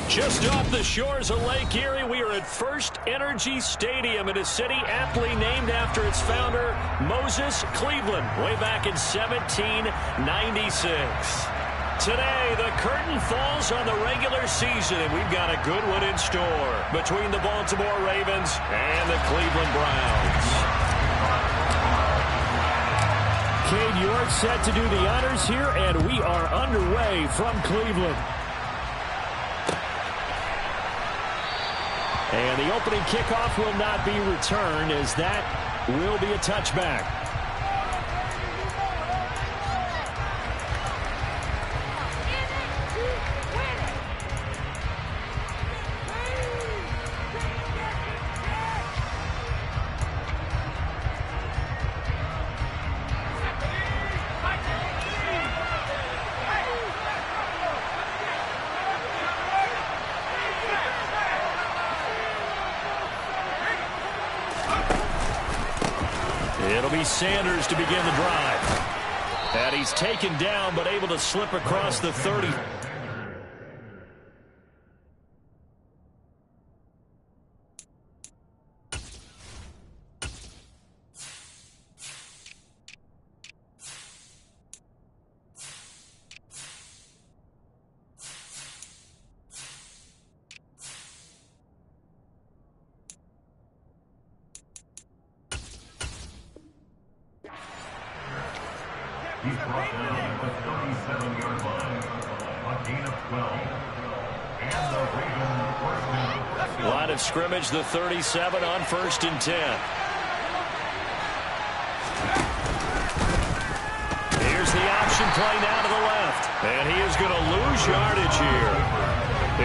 Just off the shores of Lake Erie, we are at First Energy Stadium in a city aptly named after its founder, Moses Cleveland, way back in 1796. Today, the curtain falls on the regular season, and we've got a good one in store between the Baltimore Ravens and the Cleveland Browns. Cade, you're set to do the honors here, and we are underway from Cleveland. And the opening kickoff will not be returned, as that will be a touchback. It'll be Sanders to begin the drive. And he's taken down, but able to slip across the 30. He's brought down at the 37-yard line. A gain of 12. And the Ravens first down. Line of scrimmage, the 37 on 1st and 10. Here's the option play now to the left. And he is going to lose yardage here.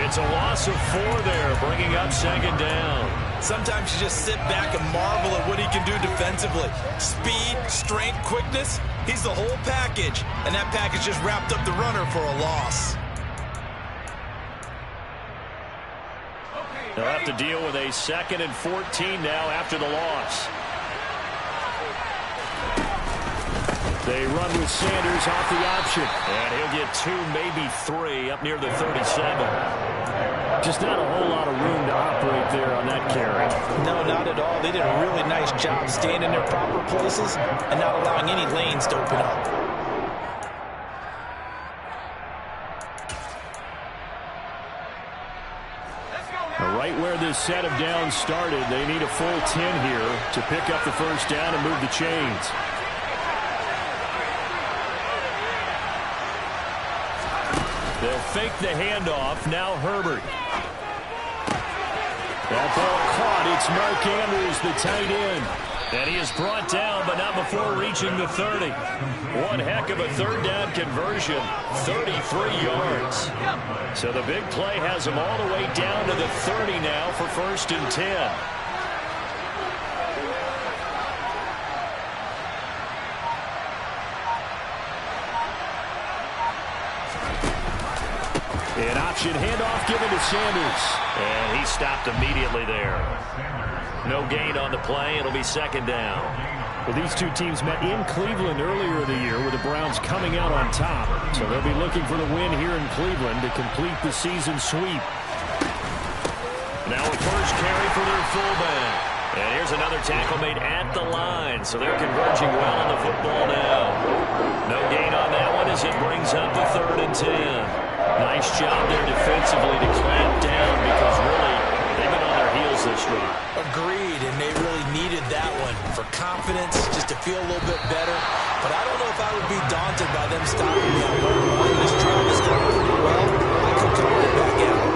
It's a loss of 4 there, bringing up 2nd down. Sometimes you just sit back and marvel at what he can do defensively. Speed, strength, quickness. He's the whole package. And that package just wrapped up the runner for a loss. They'll have to deal with a 2nd and 14 now after the loss. They run with Sanders off the option. And he'll get 2, maybe 3 up near the 37. Just not a whole lot of room to operate there on that carry. No, not at all. They did a really nice job staying in their proper places and not allowing any lanes to open up. Right where this set of downs started, they need a full 10 here to pick up the first down and move the chains. They'll fake the handoff. Now Herbert. That ball caught. It's Mark Andrews, the tight end. And he is brought down, but not before reaching the 30. One heck of a 3rd down conversion. 33 yards. So the big play has him all the way down to the 30 now for 1st and 10. An option handoff given to Sanders. And he stopped immediately there. No gain on the play. It'll be 2nd down. Well, these two teams met in Cleveland earlier in the year with the Browns coming out on top. So they'll be looking for the win here in Cleveland to complete the season sweep. Now a first carry for their fullback. And here's another tackle made at the line. So they're converging well on the football now. No gain on that one as it brings up the 3rd and 10. Nice job there defensively to clamp down because really they've been on their heels this week. Agreed, and they really needed that one for confidence, just to feel a little bit better. But I don't know if I would be daunted by them stopping me on 1-1. This drive is going pretty well. I could come right back out.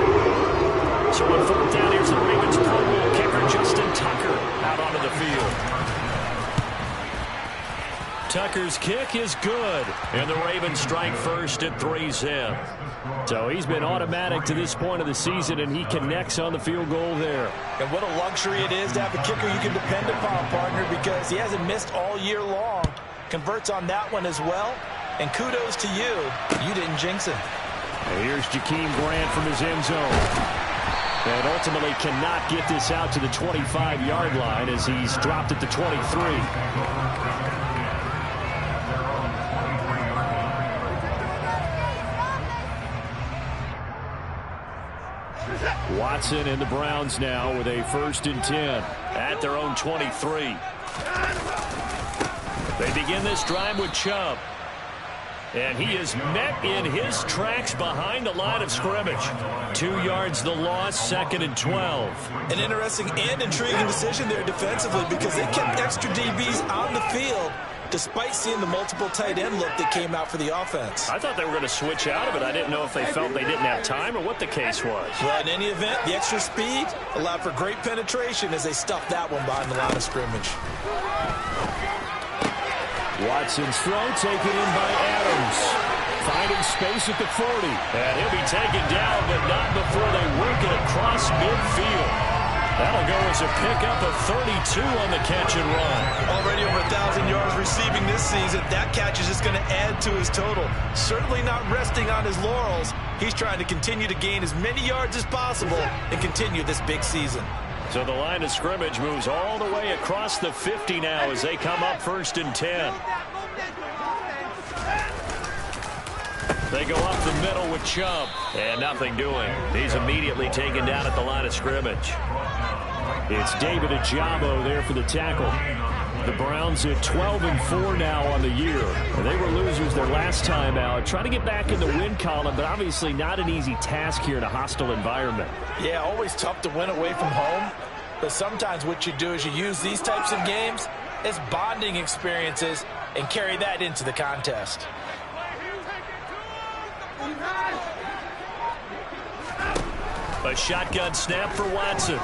So on 4th down, here's the Ravens Pro Bowl kicker Justin Tucker out onto the field. Tucker's kick is good, and the Ravens strike first at 3-zip. So he's been automatic to this point of the season, and he connects on the field goal there. And what a luxury it is to have a kicker you can depend upon, partner, because he hasn't missed all year long. Converts on that one as well, and kudos to you. You didn't jinx him. And here's Jakeem Grant from his end zone. And ultimately cannot get this out to the 25-yard line as he's dropped at the 23. Watson and the Browns now with a 1st and 10 at their own 23. They begin this drive with Chubb. And he is met in his tracks behind the line of scrimmage. 2 yards the loss, 2nd and 12. An interesting and intriguing decision there defensively because they kept extra DBs on the field despite seeing the multiple tight end look that came out for the offense. I thought they were going to switch out of it. I didn't know if they felt they didn't have time or what the case was. Well, in any event, the extra speed allowed for great penetration as they stuffed that one behind the line of scrimmage. Watson's throw taken in by Adams. Finding space at the 40. And he'll be taken down, but not before they work it across midfield. That'll go as a pickup of 32 on the catch and run. Already over 1,000 yards receiving this season. That catch is just going to add to his total. Certainly not resting on his laurels. He's trying to continue to gain as many yards as possible and continue this big season. So the line of scrimmage moves all the way across the 50 now as they come up 1st and 10. They go up the middle with Chubb. And nothing doing. He's immediately taken down at the line of scrimmage. It's David Ojabo there for the tackle. The Browns at 12 and 4 now on the year. They were losers their last time out. Trying to get back in the win column, but obviously not an easy task here in a hostile environment. Yeah, always tough to win away from home. But sometimes what you do is you use these types of games as bonding experiences and carry that into the contest. A shotgun snap for Watson.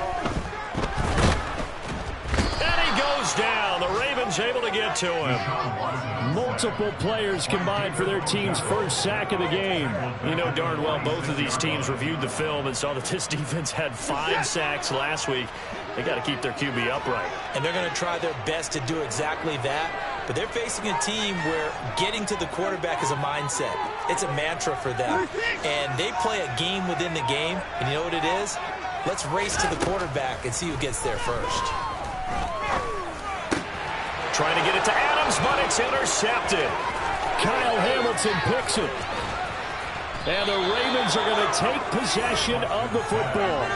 And he goes down. The Ravens able to get to him. Multiple players combined for their team's first sack of the game. You know darn well both of these teams reviewed the film and saw that this defense had 5 sacks last week. They got to keep their QB upright. And they're going to try their best to do exactly that. But they're facing a team where getting to the quarterback is a mindset. It's a mantra for them. And they play a game within the game. And you know what it is? Let's race to the quarterback and see who gets there first. Trying to get it to Adams, but it's intercepted. Kyle Hamilton picks it. And the Ravens are going to take possession of the football.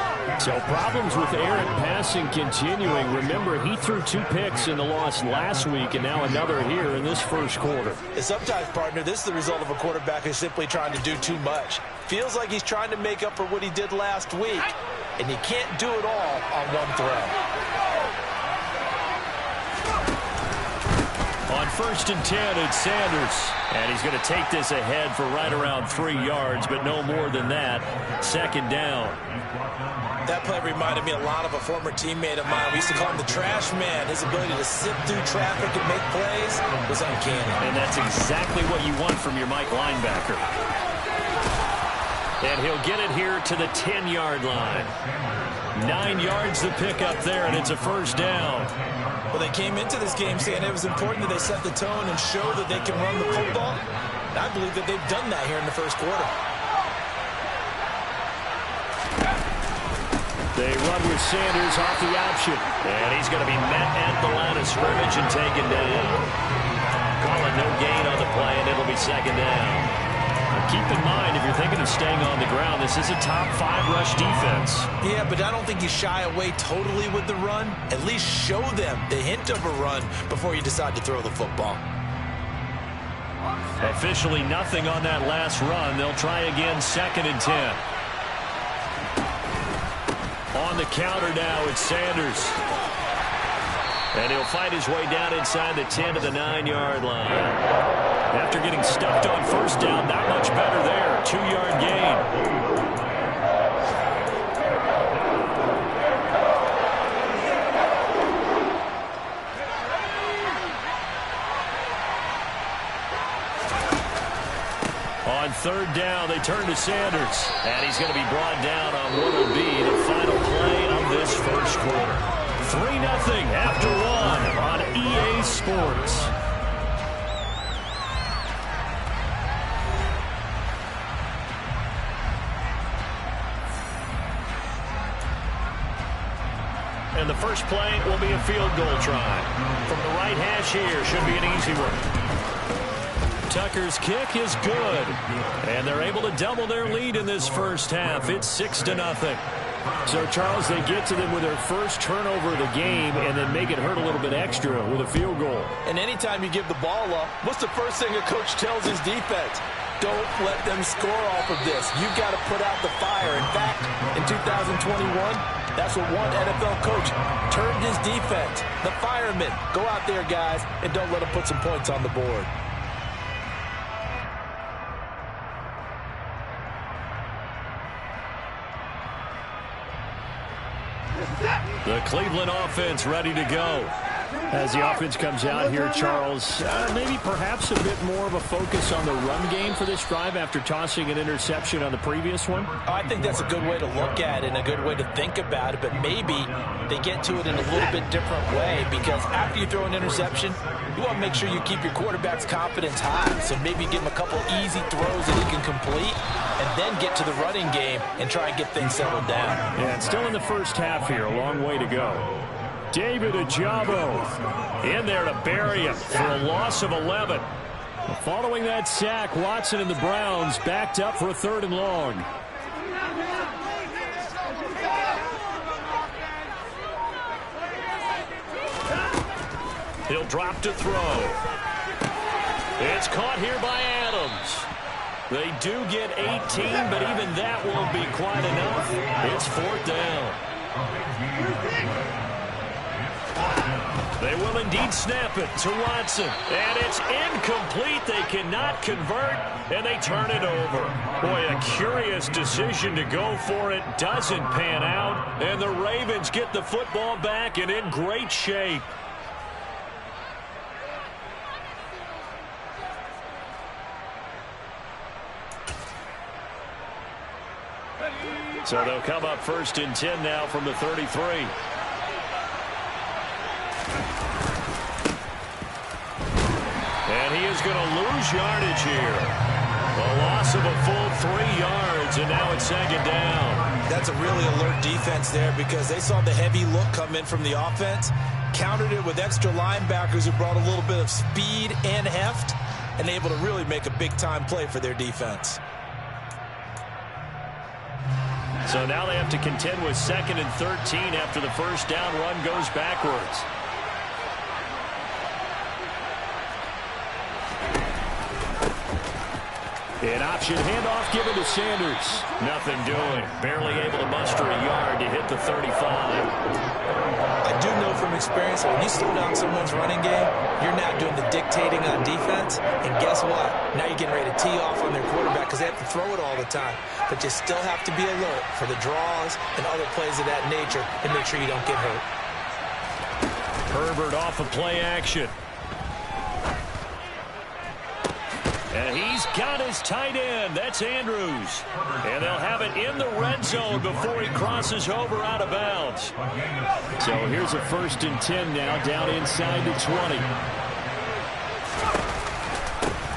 So problems with errant passing continuing. Remember, he threw 2 picks in the loss last week, and now another here in this first quarter. And sometimes, partner, this is the result of a quarterback who's simply trying to do too much. Feels like he's trying to make up for what he did last week, and he can't do it all on one throw. On 1st and 10, it's Sanders. And he's going to take this ahead for right around 3 yards, but no more than that. 2nd down. That play reminded me a lot of a former teammate of mine. We used to call him the trash man. His ability to sift through traffic and make plays was uncanny. And that's exactly what you want from your Mike linebacker. And he'll get it here to the 10-yard line. 9 yards to pick up there, and it's a 1st down. Well, they came into this game saying it was important that they set the tone and show that they can run the football. And I believe that they've done that here in the first quarter. They run with Sanders off the option. And he's going to be met at the line of scrimmage and taken down. Call it no gain on the play, and it'll be 2nd down. Keep in mind, if you're thinking of staying on the ground, this is a top 5 rush defense. Yeah, but I don't think you shy away totally with the run. At least show them the hint of a run before you decide to throw the football. Officially nothing on that last run. They'll try again 2nd and 10. On the counter now, it's Sanders. And he'll fight his way down inside the 10 to the 9-yard line. After getting stuffed on 1st down, not much better there. 2-yard gain. On 3rd down, they turn to Sanders. And he's going to be brought down on what will be the final play of this first quarter. 3-0 after 1 on EA Sports. And the first play will be a field goal try. From the right hash here, should be an easy one. Tucker's kick is good. And they're able to double their lead in this first half. It's 6-0. So, Charles, they get to them with their first turnover of the game and then make it hurt a little bit extra with a field goal. And anytime you give the ball up, what's the first thing a coach tells his defense? Don't let them score off of this. You've got to put out the fire. In fact, in 2021, that's what one NFL coach termed his defense. The firemen. Go out there, guys, and don't let them put some points on the board. The Cleveland offense ready to go. As the offense comes out here, Charles, maybe perhaps a bit more of a focus on the run game for this drive after tossing an interception on the previous one? I think that's a good way to look at it and a good way to think about it, but maybe they get to it in a little bit different way, because after you throw an interception, you want to make sure you keep your quarterback's confidence high. So maybe give him a couple easy throws that he can complete and then get to the running game and try and get things settled down. Yeah, it's still in the first half here. A long way to go. David Ajabo in there to bury him for a loss of 11. Following that sack, Watson and the Browns backed up for a 3rd and long. He'll drop to throw. It's caught here by Adams. They do get 18, but even that won't be quite enough. It's 4th down. They will indeed snap it to Watson. And it's incomplete. They cannot convert, and they turn it over. Boy, a curious decision to go for it. Doesn't pan out, and the Ravens get the football back and in great shape. So they'll come up 1st and 10 now from the 33. And he is going to lose yardage here. A loss of a full 3 yards, and now it's 2nd down. That's a really alert defense there, because they saw the heavy look come in from the offense, countered it with extra linebackers who brought a little bit of speed and heft, and able to really make a big-time play for their defense. So now they have to contend with 2nd and 13 after the first down run goes backwards. An option handoff given to Sanders. Nothing doing. Barely able to muster a yard to hit the 35. I do know from experience that when you slow down someone's running game, you're now doing the dictating on defense. And guess what? Now you're getting ready to tee off on their quarterback because they have to throw it all the time. But you still have to be alert for the draws and other plays of that nature and make sure you don't get hurt. Herbert off of play action. And he's got his tight end. That's Andrews. And they'll have it in the red zone before he crosses over out of bounds. So here's a 1st and 10 now, down inside the 20.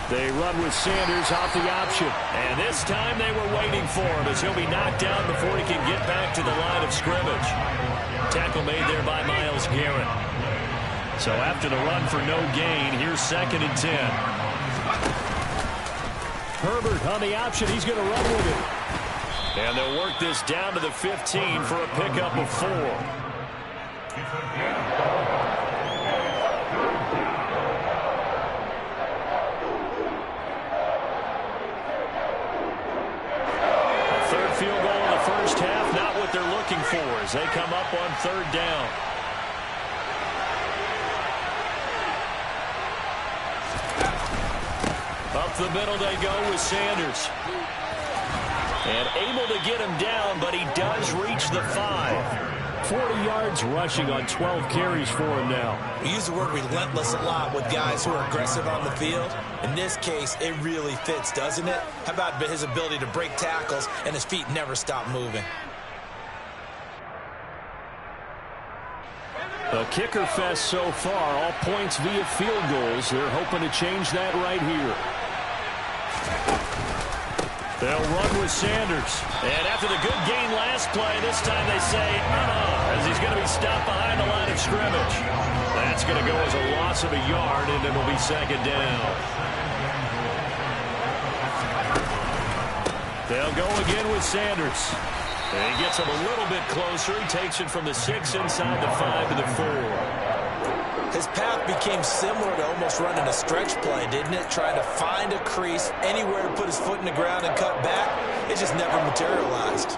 They run with Sanders off the option. And this time they were waiting for him as he'll be knocked down before he can get back to the line of scrimmage. Tackle made there by Myles Garrett. So after the run for no gain, here's 2nd and 10. Herbert on the option. He's going to run with it. And they'll work this down to the 15 for a pickup of 4. A 3rd field goal in the first half, not what they're looking for as they come up on 3rd down. Up the middle they go with Sanders. And able to get him down, but he does reach the 5. 40 yards rushing on 12 carries for him now. We use the word relentless a lot with guys who are aggressive on the field. In this case, it really fits, doesn't it? How about his ability to break tackles and his feet never stop moving? A kicker fest so far, all points via field goals. They're hoping to change that right here. They'll run with Sanders. And after the good gain last play, this time they say, as he's going to be stopped behind the line of scrimmage. That's going to go as a loss of a yard, and it'll be 2nd down. They'll go again with Sanders. And he gets him a little bit closer. He takes it from the 6 inside the 5 to the 4. His path became similar to almost running a stretch play, didn't it? Trying to find a crease, anywhere to put his foot in the ground and cut back. It just never materialized.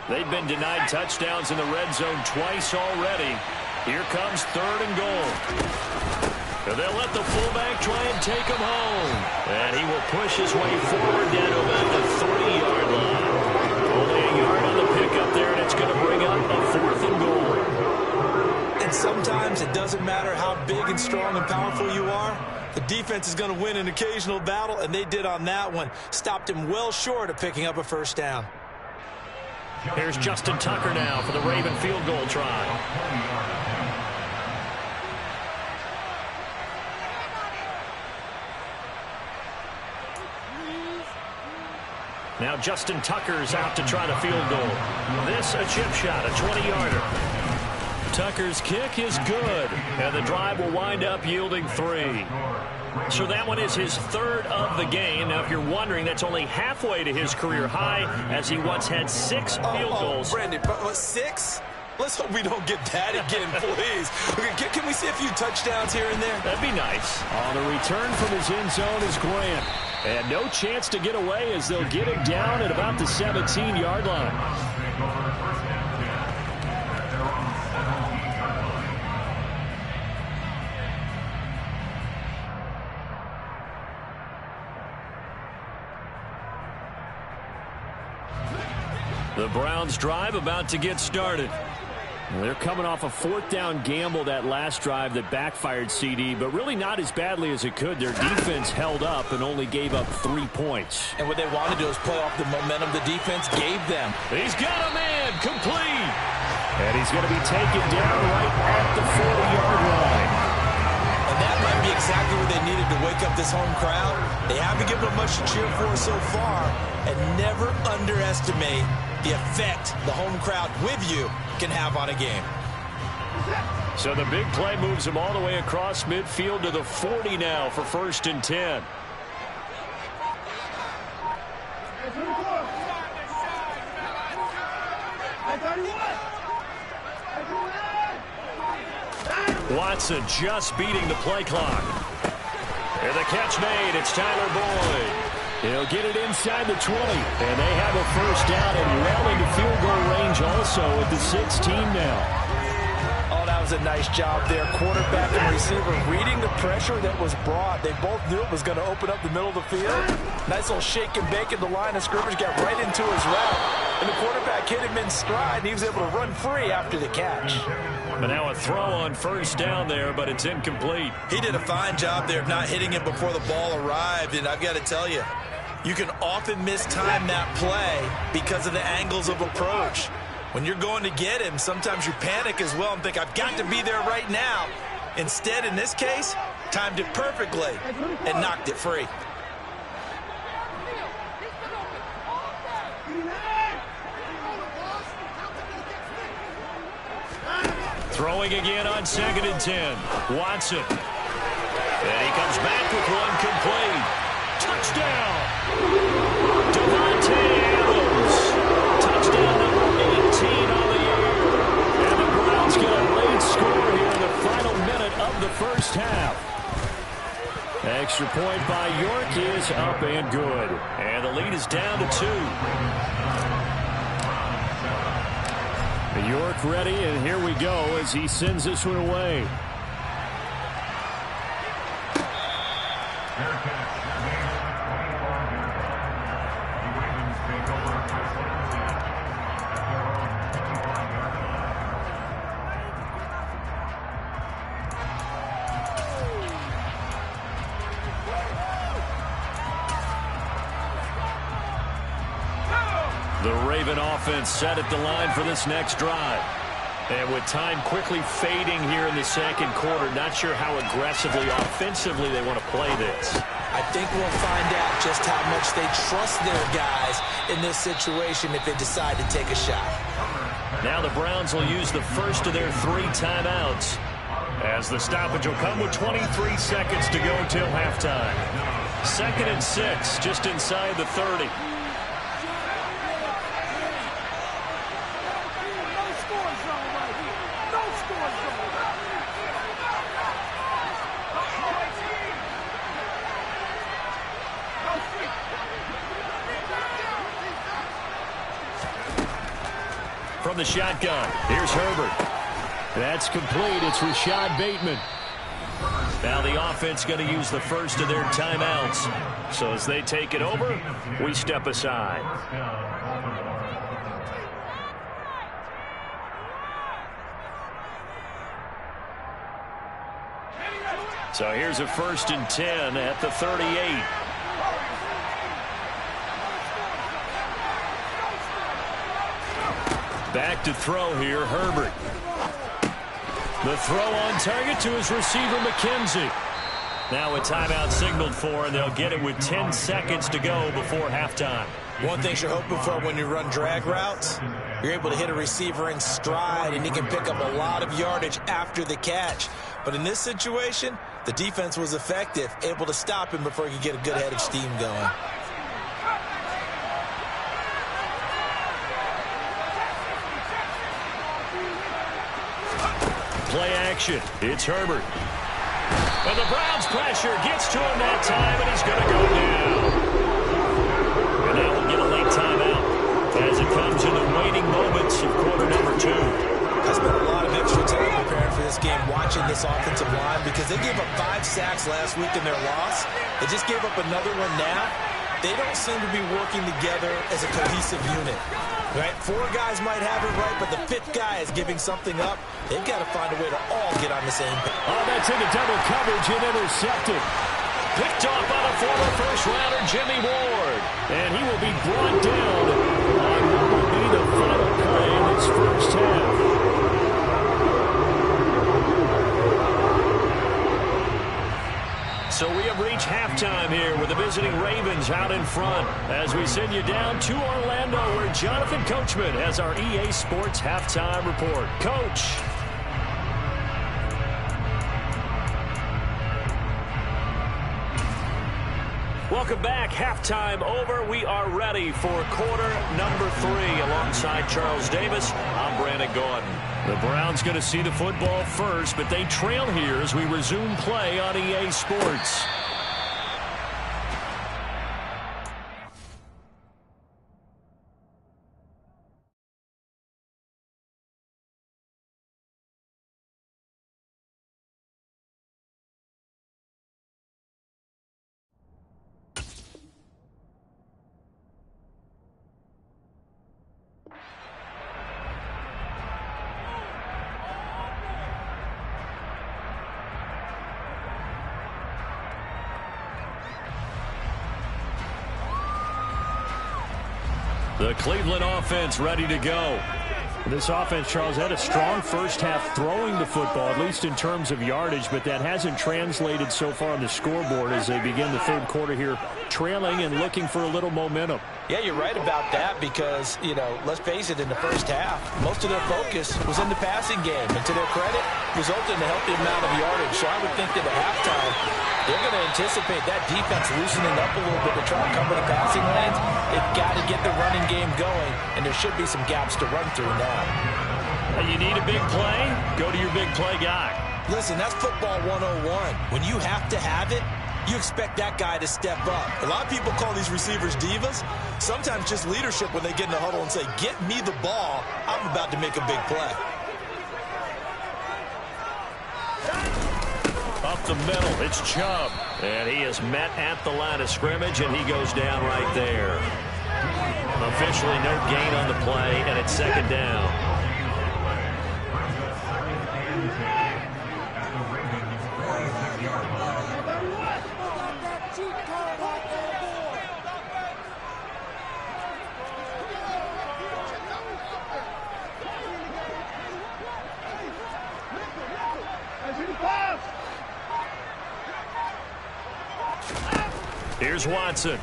They've been denied touchdowns in the red zone twice already. Here comes 3rd and goal. And they'll let the fullback try and take him home. And he will push his way forward down to about the 3-yard line. Only a yard on the pickup there, and it's going to bring up a 4th and goal. And sometimes it doesn't matter how big and strong and powerful you are. The defense is going to win an occasional battle, and they did on that one. Stopped him well short of picking up a 1st down. Here's Justin Tucker now for the Raven field goal try. Now Justin Tucker's out to try the field goal. This a chip shot, a 20-yarder. Tucker's kick is good, and the drive will wind up yielding 3. So that one is his 3rd of the game. Now, if you're wondering, that's only halfway to his career high, as he once had 6 field goals. Brandon, but 6? Let's hope we don't get that again, please. Okay, can we see a few touchdowns here and there? That'd be nice. On the return from his end zone is Grant. And no chance to get away as they'll get him down at about the 17-yard line. The Browns drive about to get started. They're coming off a 4th down gamble that last drive that backfired CD, but really not as badly as it could. Their defense held up and only gave up 3 points. And what they wanted to do is play off the momentum the defense gave them. He's got a man complete. And he's going to be taken down right at the 40-yard line. And that might be exactly what they needed to wake up this home crowd. They haven't given them much to cheer for so far, and never underestimate the effect the home crowd with you can have on a game. So the big play moves him all the way across midfield to the 40 now for 1st and 10. Watson just beating the play clock. And the catch made. It's Tyler Boyd. He'll get it inside the 20, and they have a 1st down and well into field goal range also at the 16 now. Oh, that was a nice job there. Quarterback and receiver reading the pressure that was brought. They both knew it was going to open up the middle of the field. Nice little shake and bake in the line of scrimmage, got right into his route. And the quarterback hit him in stride, and he was able to run free after the catch. But now a throw on 1st down there, but it's incomplete. He did a fine job there of not hitting him before the ball arrived, and I've got to tell you, you can often mistime that play because of the angles of approach. When you're going to get him, sometimes you panic as well and think, I've got to be there right now. Instead, in this case, timed it perfectly and knocked it free. Throwing again on 2nd and 10. Watson. And he comes back with one complete. Touchdown! Devontae Adams. Touchdown number 18 on the year. And the Browns get a late score here in the final minute of the 1st half. Extra point by York is up and good. And the lead is down to 2. York ready, and here we go as he sends this one away. The Raven offense set at the line for this next drive. And with time quickly fading here in the 2nd quarter, not sure how aggressively, offensively they want to play this. I think we'll find out just how much they trust their guys in this situation if they decide to take a shot. Now the Browns will use the first of their 3 timeouts. As the stoppage will come with 23 seconds to go till halftime. 2nd and 6, just inside the 30. From the shotgun, here's Herbert. That's complete. It's Rashad Bateman. Now the offense going to use the first of their timeouts. So as they take it over, we step aside. So here's a 1st and 10 at the 38. Back to throw here, Herbert. The throw on target to his receiver, McKenzie. Now a timeout signaled for, and they'll get it with 10 seconds to go before halftime. One thing you're hoping for when you run drag routes, you're able to hit a receiver in stride, and he can pick up a lot of yardage after the catch. But in this situation, the defense was effective, able to stop him before he could get a good head of steam going. Play action. It's Herbert. And the Browns pressure gets to him that time, and he's going to go down. And now we'll get a late timeout as it comes in the waning moments of quarter number 2. I spent a lot of extra time preparing for this game, watching this offensive line, because they gave up 5 sacks last week in their loss. They just gave up another one now. They don't seem to be working together as a cohesive unit. Right? 4 guys might have it right, but the 5th guy is giving something up. They've got to find a way to all get on the same page. Oh, that's into double coverage and intercepted. Picked off by the former first-rounder Jimmy Ward. And he will be brought down on what will be the final play in this first half. So we have reached halftime here with the visiting Ravens out in front as we send you down to Orlando where Jonathan Coachman has our EA Sports halftime report. Coach. Welcome back. Halftime over. We are ready for quarter number 3 alongside Charles Davis. I'm Brandon Gordon. The Browns going to see the football first, but they trail here as we resume play on EA Sports. The Cleveland offense ready to go. This offense, Charles, had a strong first half throwing the football, at least in terms of yardage, but that hasn't translated so far on the scoreboard as they begin the third quarter here, trailing and looking for a little momentum. Yeah, you're right about that because, you know, let's face it, in the first half, most of their focus was in the passing game. And to their credit, resulted in a healthy amount of yardage. So I would think that at halftime, they're going to anticipate that defense loosening up a little bit to try and cover the passing lanes. They've got to get the running game going, and there should be some gaps to run through now. You need a big play? Go to your big play guy. Listen, that's football 101. When you have to have it, you expect that guy to step up. A lot of people call these receivers divas. Sometimes just leadership when they get in the huddle and say, get me the ball. I'm about to make a big play. Up the middle, it's Chubb. And he is met at the line of scrimmage, and he goes down right there. Officially no gain on the play, and it's second down. Here's Watson.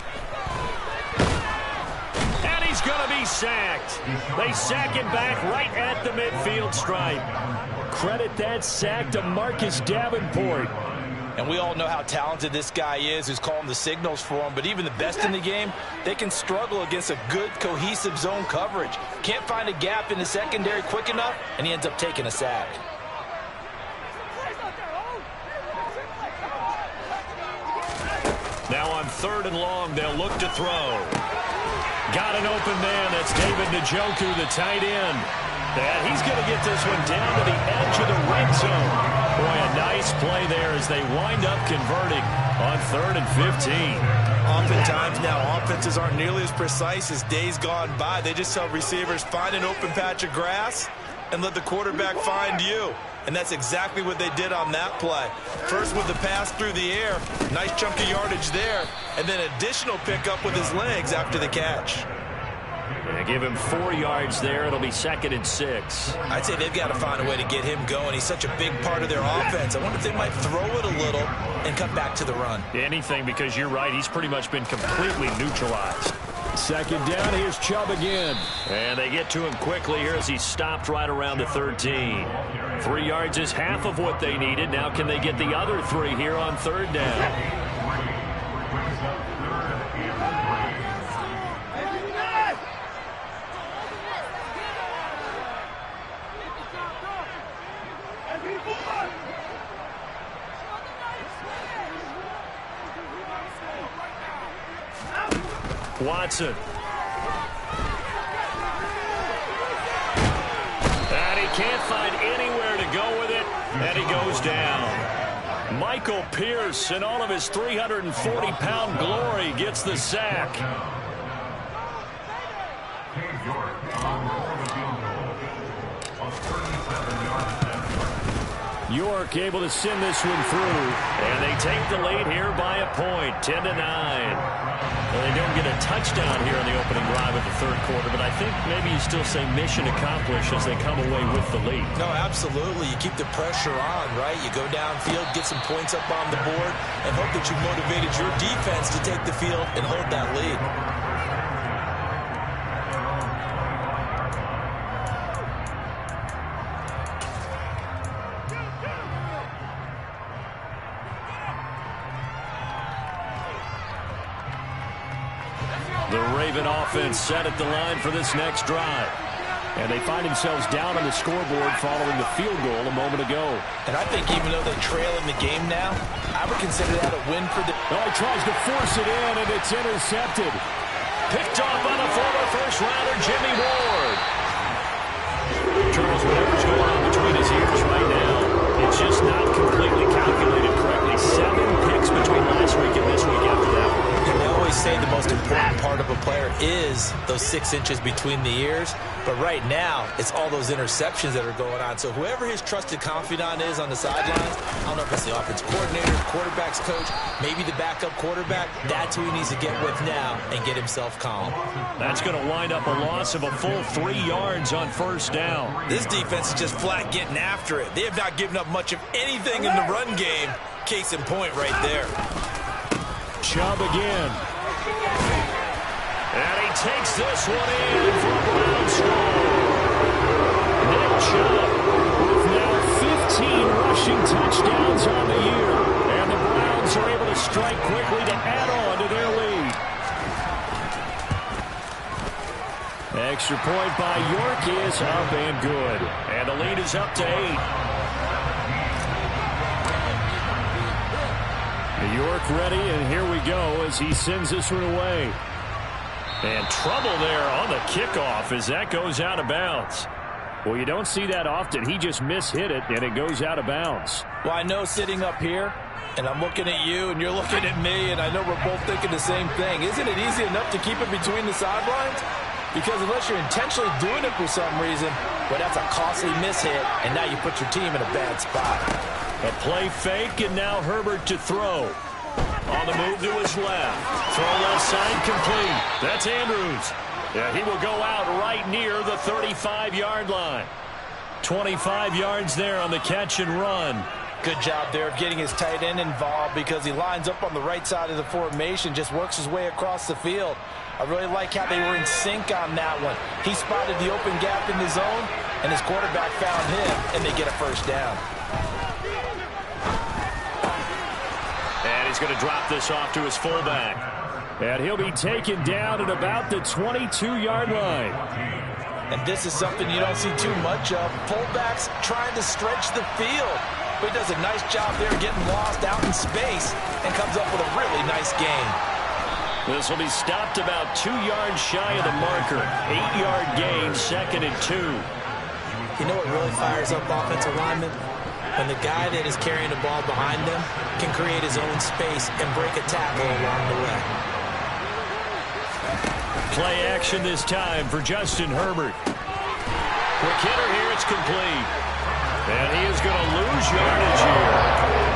And he's going to be sacked. They sack him back right at the midfield stripe. credit that sack to Marcus Davenport. And we all know how talented this guy is who's calling the signals for him. But even the best in the game, they can struggle against a good, cohesive zone coverage. Can't find a gap in the secondary quick enough, and he ends up taking a sack. Now on 3rd and long, they'll look to throw. Got an open man. That's David Njoku, the tight end. And he's going to get this one down to the edge of the red zone. Boy, a nice play there as they wind up converting on 3rd and 15. Oftentimes now, offenses aren't nearly as precise as days gone by. They just tell receivers, find an open patch of grass and let the quarterback find you. And that's exactly what they did on that play. First with the pass through the air, nice chunk of yardage there, and then additional pickup with his legs after the catch. They give him 4 yards there. It'll be 2nd and 6. I'd say they've got to find a way to get him going. He's such a big part of their offense. I wonder if they might throw it a little and cut back to the run. Anything, because you're right. He's pretty much been completely neutralized. 2nd down. Here's Chubb again. And they get to him quickly here as he stopped right around the 13. 3 yards is half of what they needed. Now can they get the other 3 here on 3rd down? Watson. And he can't find anywhere to go with it, and he goes down. Michael Pierce, in all of his 340-pound glory, gets the sack. York able to send this one through, and they take the lead here by a point, 10-9. Well, they don't get a touchdown here on the opening drive of the 3rd quarter, but I think maybe you still say mission accomplished as they come away with the lead. No, absolutely. You keep the pressure on, right? You go downfield, get some points up on the board, and hope that you motivated your defense to take the field and hold that lead. The Raven offense set at the line for this next drive. And they find themselves down on the scoreboard following the field goal a moment ago. And I think even though they trail in the game now, I would consider that a win for the... Oh, he tries to force it in, and it's intercepted. Picked off by the former first-rounder, Jimmy Ward. Charles, whatever's going on between his ears right now, it's just not completely calculated correctly. 7 picks between last week and this week after that one. They always say the most important part of a player is those 6 inches between the ears. But right now, it's all those interceptions that are going on. So whoever his trusted confidant is on the sidelines, I don't know if it's the offense coordinator, quarterback's coach, maybe the backup quarterback, that's who he needs to get with now and get himself calm. That's going to wind up a loss of a full 3 yards on 1st down. This defense is just flat getting after it. They have not given up much of anything in the run game. Case in point right there. Chubb again. And he takes this one in for a Brown score. Nick Chubb with now 15 rushing touchdowns on the year. And the Browns are able to strike quickly to add on to their lead. Extra point by York is up and good. And the lead is up to 8. York ready, and here we go as he sends this one away. And trouble there on the kickoff as that goes out of bounds. Well, you don't see that often. He just mishit it, and it goes out of bounds. Well, I know sitting up here, and I'm looking at you, and you're looking at me, and I know we're both thinking the same thing. Isn't it easy enough to keep it between the sidelines? Because unless you're intentionally doing it for some reason, well, that's a costly mishit, and now you put your team in a bad spot. A play fake, and now Herbert to throw. On the move to his left. Throw left side complete. That's Andrews. Yeah, he will go out right near the 35-yard line. 25 yards there on the catch and run. Good job there of getting his tight end involved because he lines up on the right side of the formation, just works his way across the field. I really like how they were in sync on that one. He spotted the open gap in the zone, and his quarterback found him, and they get a first down. And he's going to drop this off to his fullback. And he'll be taken down at about the 22-yard line. And this is something you don't see too much of. Fullbacks trying to stretch the field. But he does a nice job there getting lost out in space and comes up with a really nice gain. This will be stopped about 2 yards shy of the marker. 8-yard gain, 2nd and 2. You know what really fires up offensive linemen? When the guy that is carrying the ball behind them can create his own space and break a tackle along the way. Play action this time for Justin Herbert. Quick hitter here, it's complete. And he is going to lose yardage here.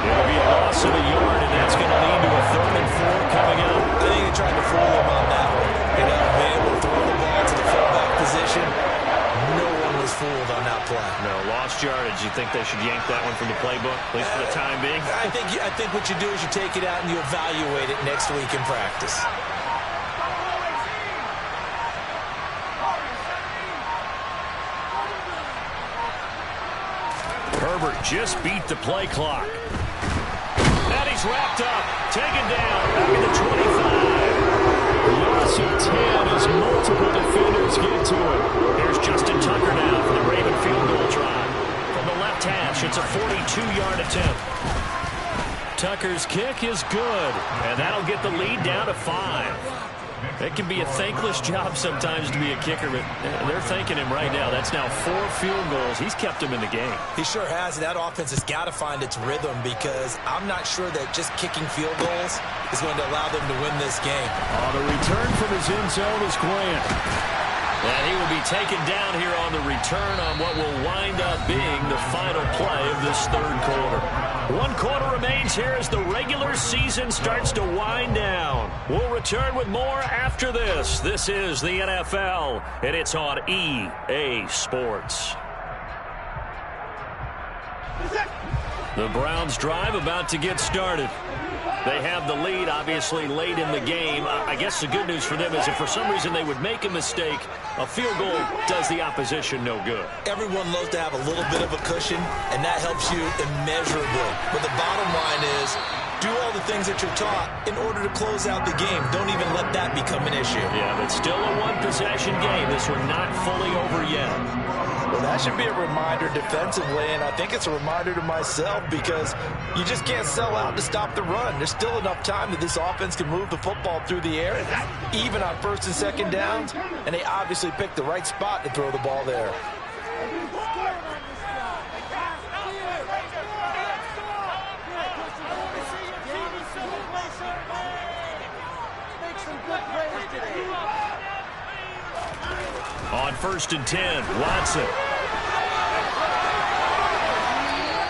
It'll be a loss of a yard, and that's going to lead to a 3rd and 4 coming up. I think they tried to fool him on that one. You know, being able to throw the ball to the fullback position. No one was fooled on that play. No, lost yardage. You think they should yank that one from the playbook, at least for the time being? I think what you do is you take it out and you evaluate it next week in practice. Herbert just beat the play clock. And he's wrapped up. Taken down. Back at the 25. Loss of 10 as multiple defenders get to it. Here's Justin Tucker now for the Raven field goal try. From the left hash, it's a 42-yard attempt. Tucker's kick is good. And that'll get the lead down to 5. It can be a thankless job sometimes to be a kicker, but they're thanking him right now. That's now 4 field goals. He's kept him in the game. He sure has, and that offense has got to find its rhythm because I'm not sure that just kicking field goals is going to allow them to win this game. The return from his end zone is Grant. And he will be taken down here on the return on what will wind up being the final play of this 3rd quarter. 1 quarter remains here as the regular season starts to wind down. We'll return with more after this. This is the NFL, and it's on EA Sports. The Browns drive about to get started. They have the lead, obviously, late in the game. I guess the good news for them is if for some reason they would make a mistake, a field goal does the opposition no good. Everyone loves to have a little bit of a cushion, and that helps you immeasurably. But the bottom line is, do all the things that you're taught in order to close out the game. Don't even let that become an issue. Yeah, but still a one-possession game. This one not fully over yet. Well, that should be a reminder defensively, and I think it's a reminder to myself because you just can't sell out to stop the run. There's still enough time that this offense can move the football through the air, even on 1st and 2nd downs, and they obviously picked the right spot to throw the ball there. On 1st and 10, Watson.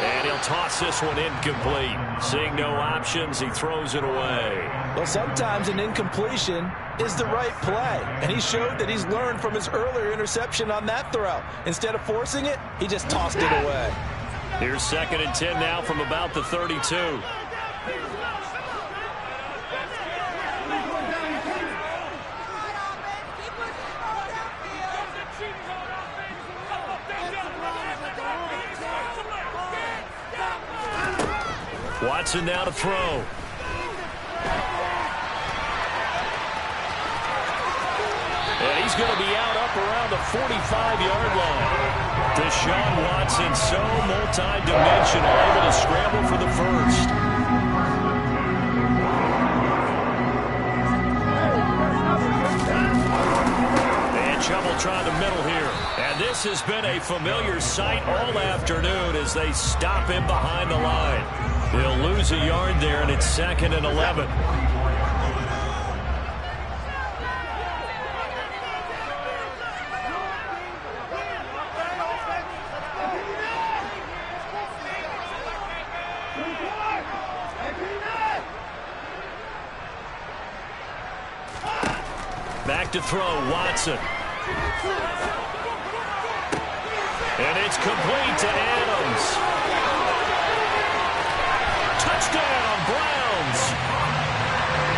And he'll toss this one incomplete. Seeing no options, he throws it away. Well, sometimes an incompletion is the right play. And he showed that he's learned from his earlier interception on that throw. Instead of forcing it, he just tossed it away. Here's 2nd and 10 now from about the 32. Watson now to throw. And he's going to be out up around the 45-yard line. Deshaun Watson, so multi-dimensional, able to scramble for the first. And trouble trying to middle here. And this has been a familiar sight all afternoon as they stop him behind the line. He'll lose a yard there, and it's 2nd and 11. Back to throw, Watson. And it's complete to Adams. Touchdown, Browns.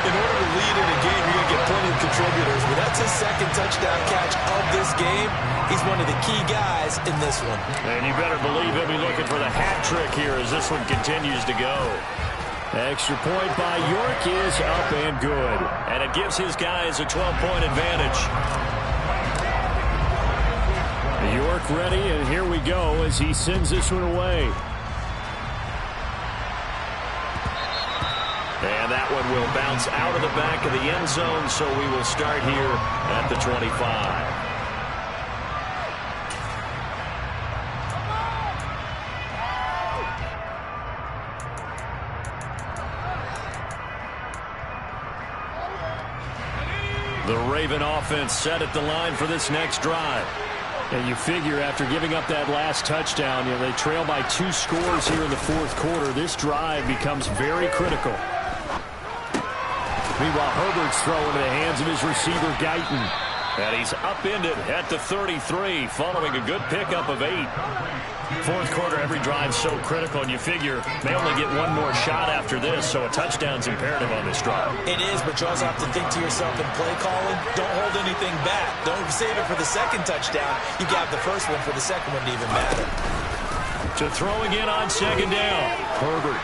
In order to lead in a game, you're going to get plenty of contributors. But that's his second touchdown catch of this game. He's one of the key guys in this one. And you better believe he'll be looking for the hat trick here as this one continues to go. Extra point by York is up and good. And it gives his guys a 12-point advantage. York ready, and here we go as he sends this one away. And that one will bounce out of the back of the end zone, so we will start here at the 25. The Raven offense set at the line for this next drive. And you figure after giving up that last touchdown, they trail by 2 scores here in the fourth quarter. This drive becomes very critical. Meanwhile, Herbert's throwing into the hands of his receiver, Gotw. And he's upended at the 33, following a good pickup of 8. Fourth quarter, every drive so critical, and you figure they only get one more shot after this, so a touchdown's imperative on this drive. It is, but you also have to think to yourself in play calling, don't hold anything back. Don't save it for the second touchdown. You got the first one for the second one to even matter. To throw again on second down, Herbert.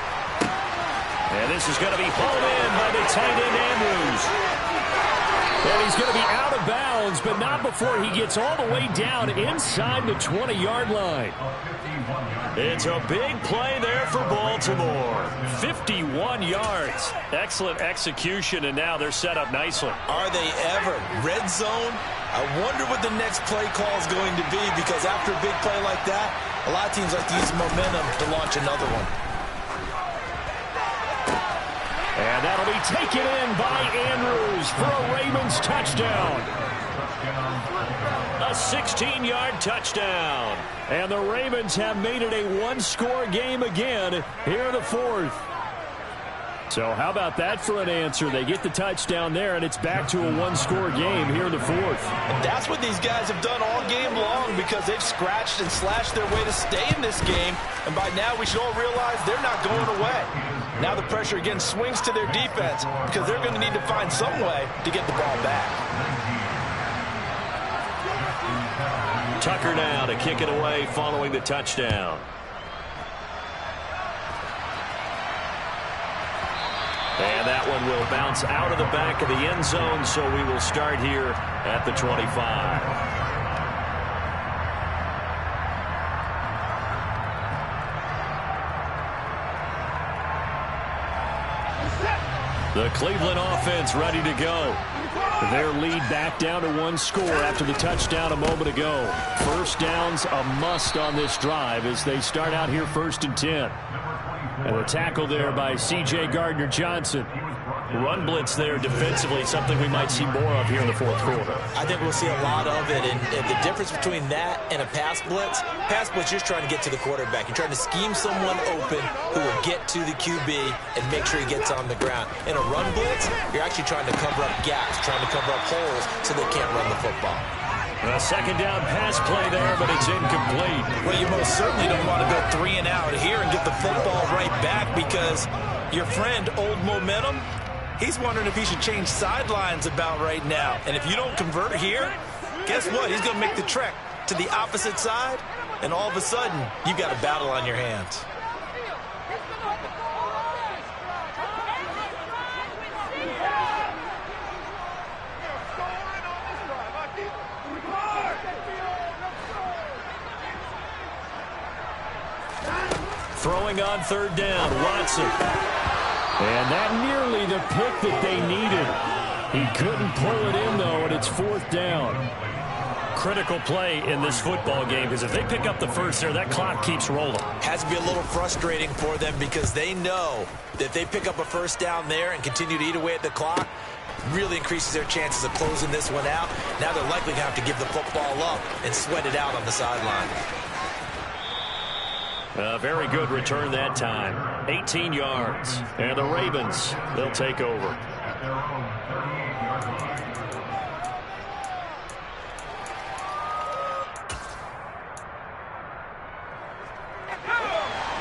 And this is going to be hauled in by the tight end, Andrews. And he's going to be out of bounds, but not before he gets all the way down inside the 20-yard line. It's a big play there for Baltimore. 51 yards. Excellent execution, and now they're set up nicely. Are they ever? Red zone? I wonder what the next play call is going to be, because after a big play like that, a lot of teams like to use momentum to launch another one. And that'll be taken in by Andrews for a Ravens touchdown. A 16-yard touchdown. And the Ravens have made it a one-score game again here in the fourth. So how about that for an answer? They get the touchdown there, and it's back to a one-score game here in the fourth. And that's what these guys have done all game long, because they've scratched and slashed their way to stay in this game. And by now we should all realize they're not going away. Now the pressure again swings to their defense, because they're going to need to find some way to get the ball back. Tucker now to kick it away following the touchdown. And that one will bounce out of the back of the end zone, so we will start here at the 25. The Cleveland offense ready to go. Their lead back down to one score after the touchdown a moment ago. First down's a must on this drive as they start out here 1st and 10. And a tackle there by C.J. Gardner-Johnson. Run blitz there defensively, something we might see more of here in the fourth quarter. I think we'll see a lot of it, and the difference between that and a pass blitz just trying to get to the quarterback. You're trying to scheme someone open who will get to the QB and make sure he gets on the ground. In a run blitz, you're actually trying to cover up gaps, trying to cover up holes so they can't run the football. A second down pass play there, but it's incomplete. Well, you most certainly don't want to go 3 and out here and get the football right back, because your friend, Old Momentum, he's wondering if he should change sidelines about right now. And if you don't convert here, guess what? He's going to make the trek to the opposite side, and all of a sudden, you've got a battle on your hands. Throwing on 3rd down, Watson. And that nearly the pick that they needed. He couldn't pull it in, though, and it's 4th down. Critical play in this football game, because if they pick up the first there, that clock keeps rolling. Has to be a little frustrating for them, because they know that if they pick up a first down there and continue to eat away at the clock, really increases their chances of closing this one out. Now they're likely going to have to give the football up and sweat it out on the sideline. A very good return that time. 18 yards. And the Ravens, they'll take over.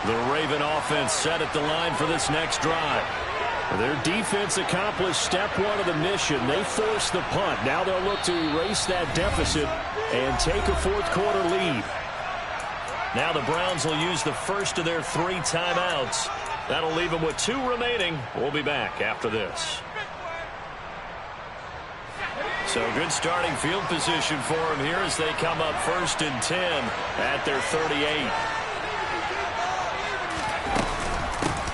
The Raven offense set at the line for this next drive. Their defense accomplished step one of the mission. They forced the punt. Now they'll look to erase that deficit and take a fourth-quarter lead. Now the Browns will use the first of their 3 timeouts. That'll leave them with 2 remaining. We'll be back after this. So good starting field position for them here as they come up 1st and 10 at their 38.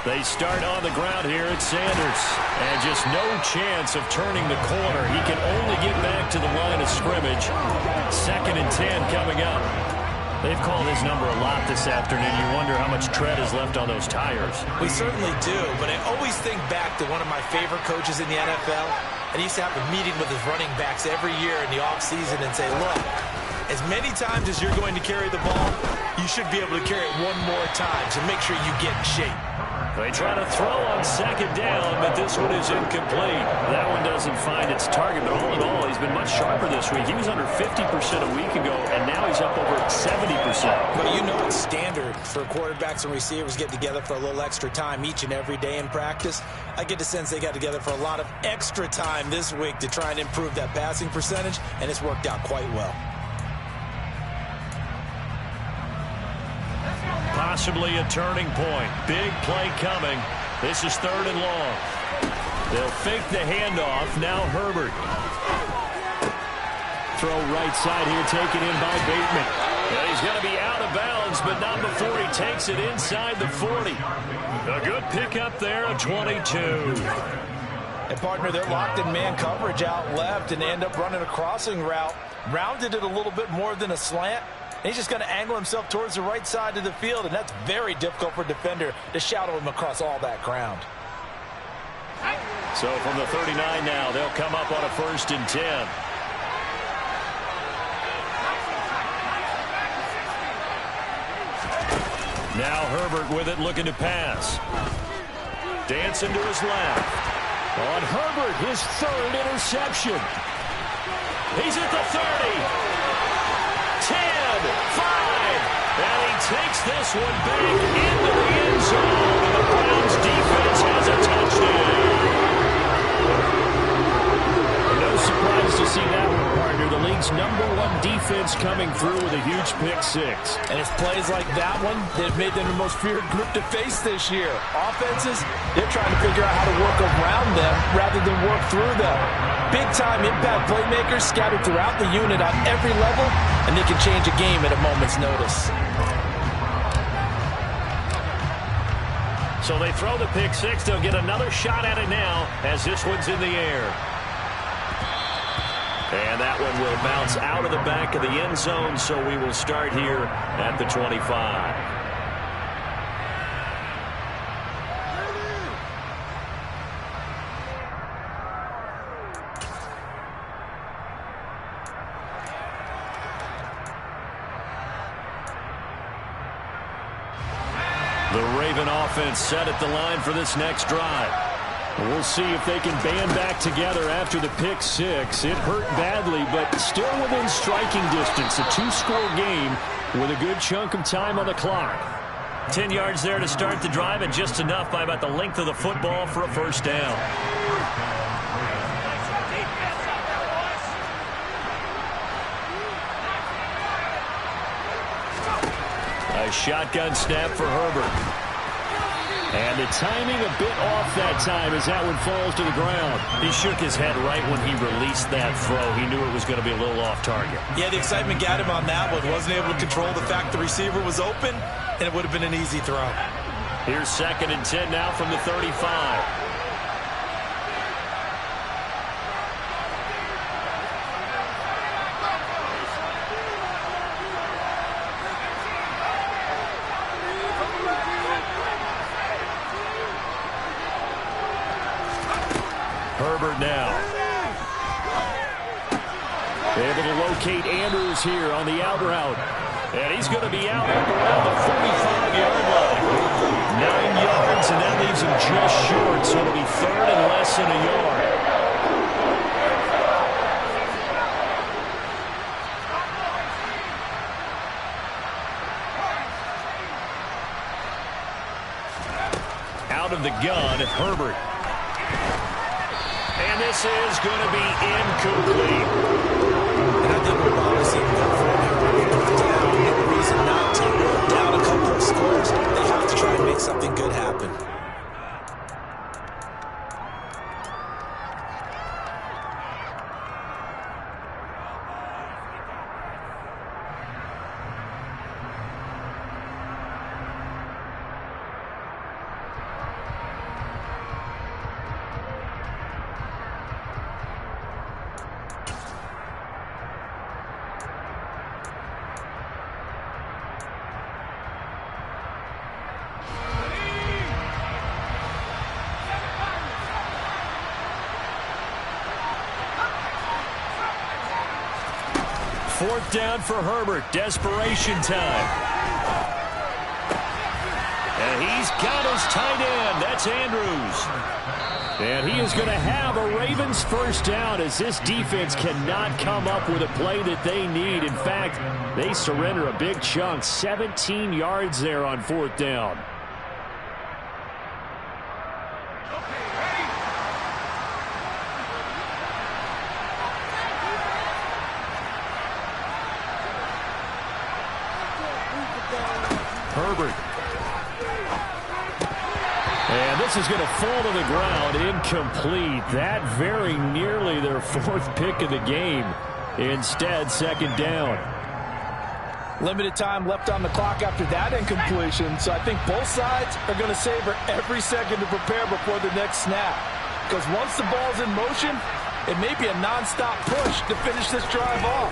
They start on the ground here at Sanders. And just no chance of turning the corner. He can only get back to the line of scrimmage. 2nd and 10 coming up. They've called his number a lot this afternoon. You wonder how much tread is left on those tires. We certainly do, but I always think back to one of my favorite coaches in the NFL. And he used to have a meeting with his running backs every year in the offseason and say, look, as many times as you're going to carry the ball, you should be able to carry it 1 more time, so make sure you get in shape. They try to throw on 2nd down, but this one is incomplete. That one doesn't find its target, but all in all, he's been much sharper this week. He was under 50% a week ago, and now he's up over 70%. Well, you know it's standard for quarterbacks and receivers get together for a little extra time each and every day in practice. I get the sense they got together for a lot of extra time this week to try and improve that passing percentage, and it's worked out quite well. Possibly a turning point. Big play coming. This is 3rd and long. They'll fake the handoff. Now Herbert. Throw right side here, taken in by Bateman. And he's going to be out of bounds, but not before he takes it inside the 40. A good pickup there, a 22. And partner, they're locked in man coverage out left, and they end up running a crossing route. Rounded it a little bit more than a slant. He's just going to angle himself towards the right side of the field, and that's very difficult for a defender to shadow him across all that ground. So from the 39 now, they'll come up on a 1st and 10. Now Herbert with it, looking to pass. Dancing to his left. On Herbert, his 3rd interception. He's at the 30. 10, 5, and he takes this one back into the end zone, and the Browns defense has a touchdown. No surprise to see that one, partner. The league's #1 defense coming through with a huge pick 6. And it's plays like that one that have made them the most feared group to face this year. Offenses, they're trying to figure out how to work around them rather than work through them. Big-time impact playmakers scattered throughout the unit on every level, and they can change a game at a moment's notice. So they throw the pick 6. They'll get another shot at it now as this one's in the air. And that one will bounce out of the back of the end zone, so we will start here at the 25. The Raven offense set at the line for this next drive. We'll see if they can band back together after the pick 6. It hurt badly, but still within striking distance. A 2-score game with a good chunk of time on the clock. 10 yards there to start the drive, and just enough by about the length of the football for a 1st down. A shotgun snap for Herbert. And the timing a bit off that time as that one falls to the ground. He shook his head right when he released that throw. He knew it was going to be a little off target. Yeah, the excitement got him on that one. Wasn't able to control the fact the receiver was open, and it would have been an easy throw. Here's 2nd and 10 now from the 35. Herbert now. Able to locate Andrews here on the out route. And he's going to be out around the 45-yard line. 9 yards, and that leaves him just short. So it'll be 3rd and less than a yard. Out of the gun, Herbert. And this is going to be incomplete. And I think we're probably seeing that for him. Down, no reason not to. Down a couple of scores, they have to try and make something good happen. Fourth down for Herbert. Desperation time. And he's got his tight end. That's Andrews. And he is going to have a Ravens first down as this defense cannot come up with a play that they need. In fact, they surrender a big chunk. 17 yards there on fourth down. Herbert. And this is going to fall to the ground, incomplete. That very nearly their fourth pick of the game. Instead, second down. Limited time left on the clock after that incompletion, so I think both sides are going to savor every second to prepare before the next snap. Because once the ball's in motion, it may be a non-stop push to finish this drive off.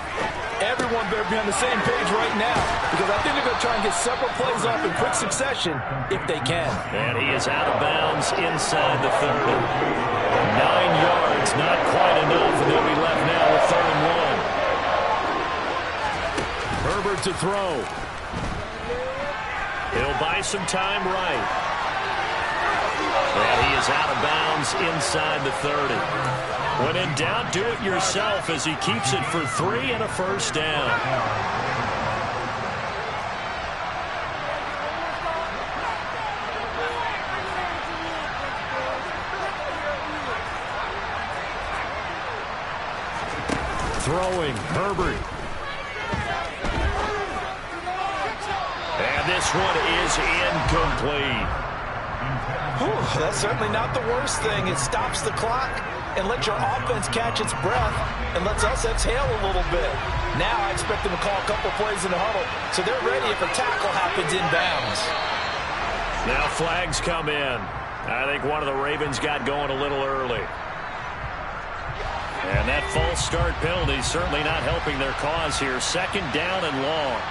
Everyone better be on the same page right now, because I think they're going to try and get several plays off in quick succession if they can. And he is out of bounds inside the 30. 9 yards, not quite enough, and they'll be left now with 3rd and 1. Herbert to throw. He'll buy some time right. And he is out of bounds inside the 30. When in doubt, do it yourself as he keeps it for 3 and a first down. Throwing, Herbert. And this one is incomplete. Whew, that's certainly not the worst thing. It stops the clock and lets your offense catch its breath and lets us exhale a little bit. Now I expect them to call a couple plays in the huddle, so they're ready if a tackle happens inbounds. Now flags come in. I think one of the Ravens got going a little early. And that false start penalty certainly not helping their cause here. Second down and long.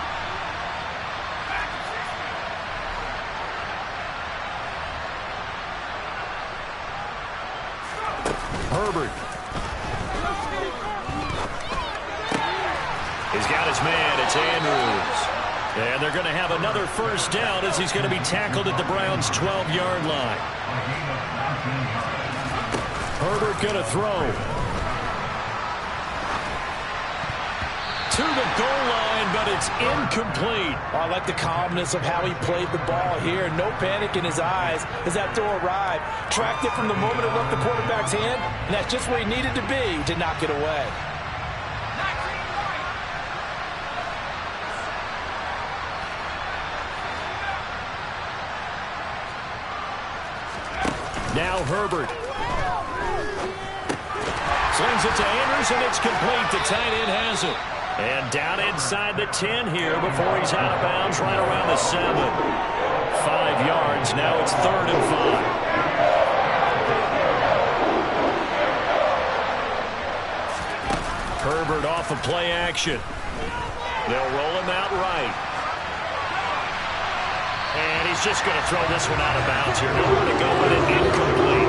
Herbert. He's got his man. It's Andrews. And they're going to have another first down as he's going to be tackled at the Browns' 12-yard line. Herbert going to throw. To the goal line, but it's incomplete. I like the calmness of how he played the ball here. No panic in his eyes as that throw arrived. Tracked it from the moment it left the quarterback's hand, and that's just where he needed to be to knock it away. Now Herbert. Slings it to Andrews, and it's complete. The tight end has it. And down inside the 10 here before he's out of bounds right around the 7. 5 yards. Now it's 3rd and 5. Herbert off of play action. They'll roll him out right. And he's just going to throw this one out of bounds here. Nowhere to go with it. Incomplete.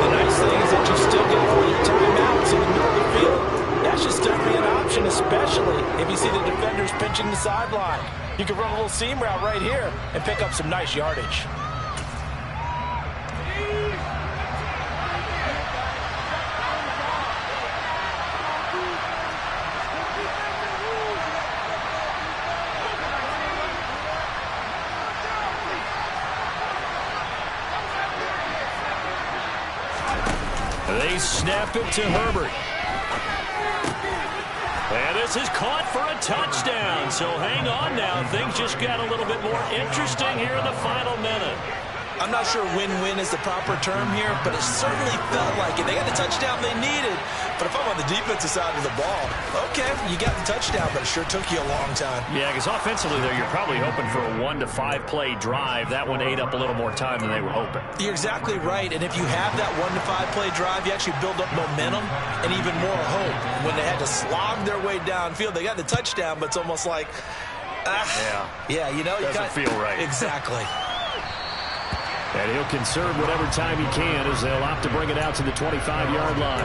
The nice thing is that you still get 4 timeouts in the middle of the field. That should still be an option, especially if you see the defenders pinching the sideline. You can run a little seam route right here and pick up some nice yardage. They snap it to Herbert. And this is caught for a touchdown. So hang on now. Things just got a little bit more interesting here in the final minute. I'm not sure win-win is the proper term here, but it certainly felt like it. They got the touchdown they needed. But if I'm on the defensive side of the ball, okay, you got the touchdown, but it sure took you a long time. Yeah, because offensively there, you're probably hoping for a 1 to 5 play drive. That one ate up a little more time than they were hoping. You're exactly right. And if you have that 1 to 5 play drive, you actually build up momentum and even more hope. When they had to slog their way downfield, they got the touchdown, but it's almost like, yeah, you know, doesn't feel right. Exactly. And he'll conserve whatever time he can as they'll opt to bring it out to the 25-yard line.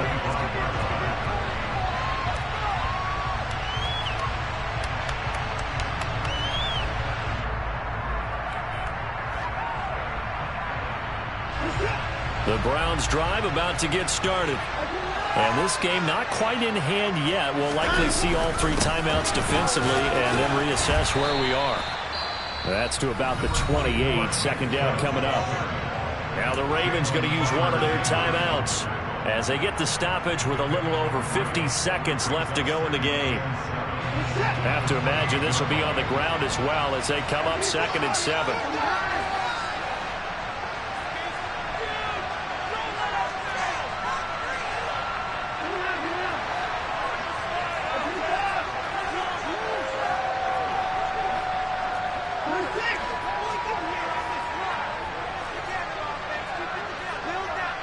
The Browns drive about to get started. And this game not quite in hand yet. We'll likely see all 3 timeouts defensively and then reassess where we are. That's to about the 28. Second down coming up. Now the Ravens going to use one of their timeouts as they get the stoppage with a little over 50 seconds left to go in the game. Have to imagine this will be on the ground as well as they come up 2nd and 7.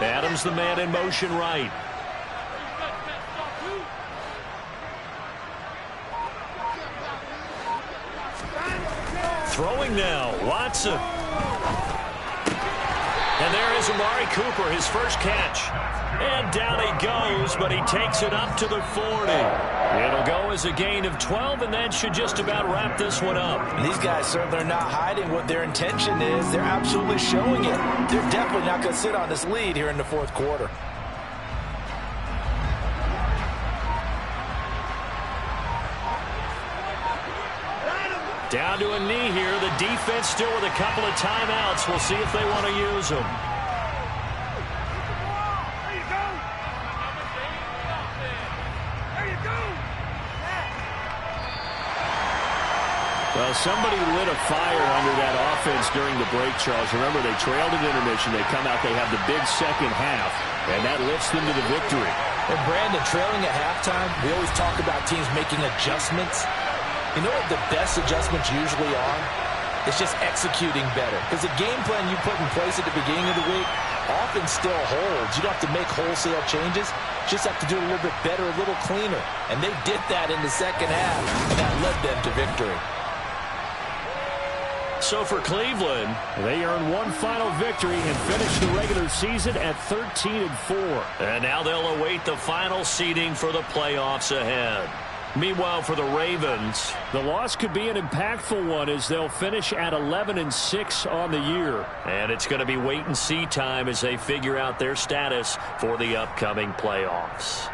Adams the man in motion right. Throwing now, Watson. And there is Amari Cooper, his first catch. And down he goes, but he takes it up to the 40. It'll go as a gain of 12, and that should just about wrap this one up. These guys certainly are not hiding what their intention is. They're absolutely showing it. They're definitely not going to sit on this lead here in the 4th quarter. Down to a knee here. The defense still with a couple of timeouts. We'll see if they want to use them. Well, somebody lit a fire under that offense during the break, Charles. Remember, they trailed at intermission. They come out, they have the big second half, and that lifts them to the victory. And Brandon, trailing at halftime, we always talk about teams making adjustments. You know what the best adjustments usually are? It's just executing better. Because the game plan you put in place at the beginning of the week often still holds. You don't have to make wholesale changes. You just have to do it a little bit better, a little cleaner. And they did that in the second half, and that led them to victory. So for Cleveland, they earn one final victory and finish the regular season at 13-4. And now they'll await the final seeding for the playoffs ahead. Meanwhile, for the Ravens, the loss could be an impactful one as they'll finish at 11-6 on the year. And it's going to be wait-and-see time as they figure out their status for the upcoming playoffs.